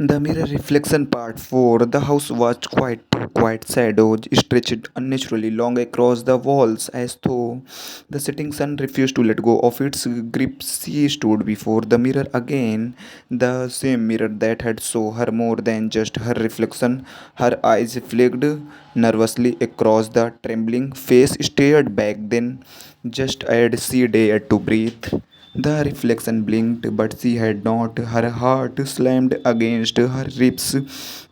The mirror reflection part 4. The house was quite too quiet. Shadows stretched unnaturally long across the walls as though the setting sun refused to let go of its grip. She stood before the mirror again, the same mirror that had saw her more than just her reflection. Her eyes flicked nervously across the trembling face, stared back, then just as she dared to breathe. The reflection blinked, but she had not. Her heart slammed against her ribs.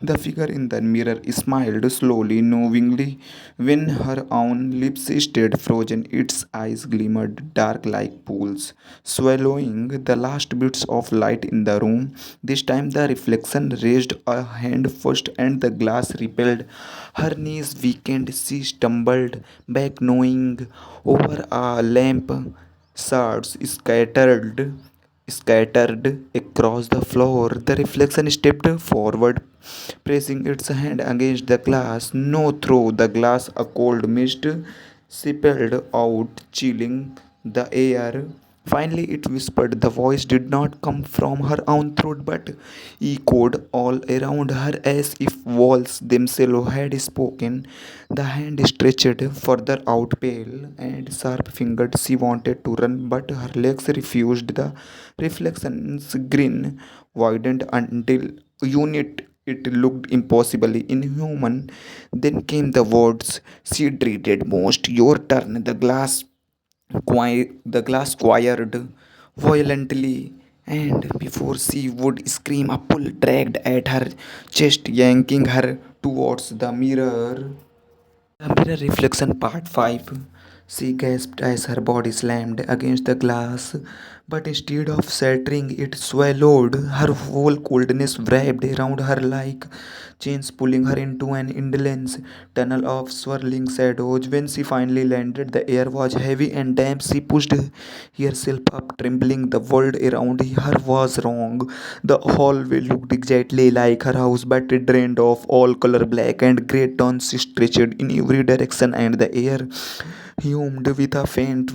The figure in the mirror smiled slowly, knowingly. When her own lips stayed frozen, its eyes glimmered dark like pools, swallowing the last bits of light in the room. This time, the reflection raised a hand first, and the glass repelled. Her knees weakened. She stumbled back, knowing over a lamp shards scattered across the floor. The reflection stepped forward, pressing its hand against the glass. No, through the glass, a cold mist sippled out, chilling the air. Finally, it whispered. The voice did not come from her own throat but echoed all around her as if walls themselves had spoken. The hand stretched further out, pale and sharp fingered. She wanted to run, but her legs refused. The reflection's grin widened until unit it looked impossibly inhuman. Then came the words she dreaded most. Your turn. The glass quired violently, and before she would scream, a pull dragged at her chest, yanking her towards the mirror. The mirror reflection part 5. She gasped as her body slammed against the glass, but instead of shattering, it swallowed. Her whole coldness wrapped around her like chains, pulling her into an endless tunnel of swirling shadows. When she finally landed, the air was heavy and damp. She pushed herself up, trembling. The world around her was wrong. The hallway looked exactly like her house, but drained of all color. Black and grey tones stretched in every direction, and the air hummed with a faint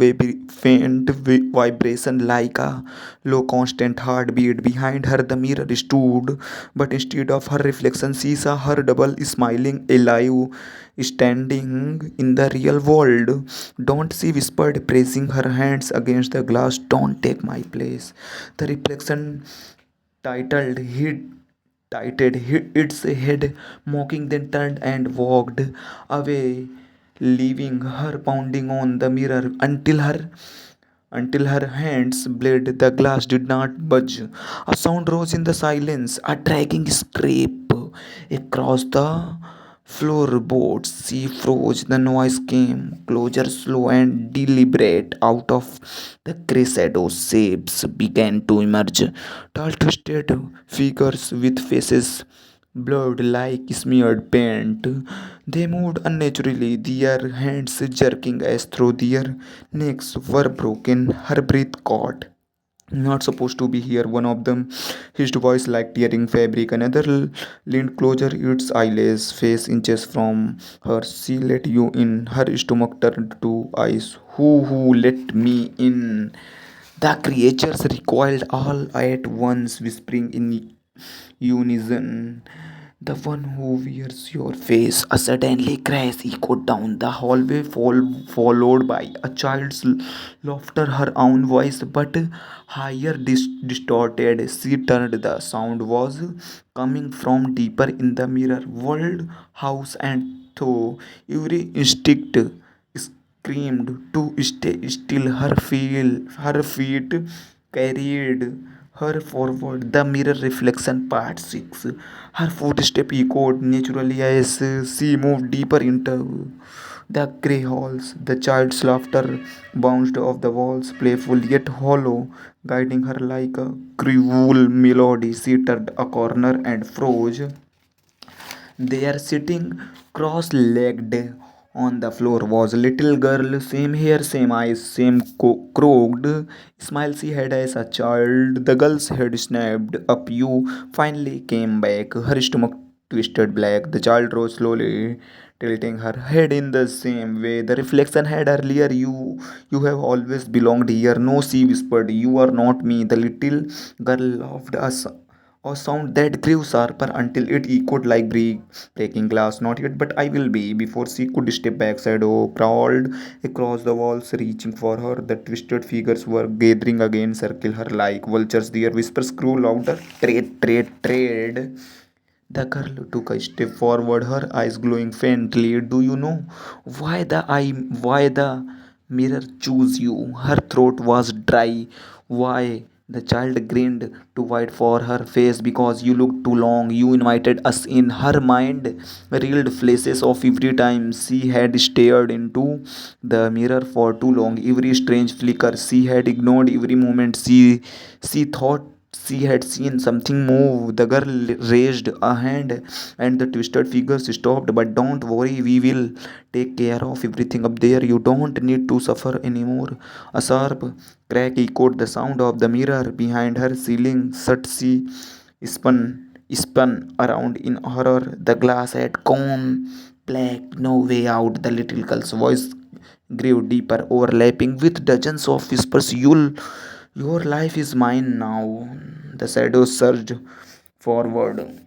vibration like a low constant heartbeat. Behind her the mirror stood, but instead of her reflection she saw her double, smiling, alive, standing in the real world. Don't, she whispered, pressing her hands against the glass. Don't take my place. The reflection titled hid tighted its head, mocking, then turned and walked away, leaving her pounding on the mirror until her hands bled. The glass did not budge. A sound rose in the silence, a dragging scrape across the floorboards. She froze. The noise came closer, slow and deliberate. Out of the grey shadows, shapes began to emerge. Tall, twisted figures with faces blurred like smeared paint. They moved unnaturally, their hands jerking as though their necks were broken. Her breath caught. Not supposed to be here, one of them hissed, voice like tearing fabric. Another leaned closer, its eyelash face inches from her. She let you in. Her stomach turned to ice. Who let me in? The creatures recoiled all at once, whispering in unison. The one who wears your face. A suddenly crash echoed down the hallway, followed by a child's laughter, her own voice, but higher, distorted. She turned. The sound was coming from deeper in the mirror world house, and though every instinct screamed to stay still, her feet carried her forward. The mirror reflection part 6. Her footstep echoed naturally as she moved deeper into the grey halls. The child's laughter bounced off the walls, playful yet hollow, guiding her like a cruel melody. She turned a corner and froze. They are sitting cross-legged on the floor was a little girl, same hair, same eyes, same crooked smile she had as a child. The girl's head snapped up. You finally came back. Her stomach twisted black. The child rose slowly, tilting her head in the same way the reflection had earlier. You have always belonged here. No, she whispered. You are not me. The little girl laughed, a sound that grew sharper until it echoed like breaking glass. Not yet, but I will be. Before she could step back, Shadow crawled across the walls, reaching for her. The twisted figures were gathering again, circle her like vultures. Their whispers grew louder. Trade, trade, trade. The girl took a step forward, her eyes glowing faintly. Do you know why the mirror chose you? Her throat was dry. Why? The child grinned too wide for her face. Because you looked too long. You invited us in. Her mind reeled flashes of every time she had stared into the mirror for too long. Every strange flicker she had ignored. Every moment she thought she had seen something move. The girl raised a hand and the twisted figures stopped. But don't worry, we will take care of everything up there. You don't need to suffer anymore. A sharp crack echoed the sound of the mirror behind her, ceiling shut. She spun around in horror. The glass had gone black, no way out. The little girl's voice grew deeper, overlapping with dozens of whispers. Your life is mine now. The shadow surged forward.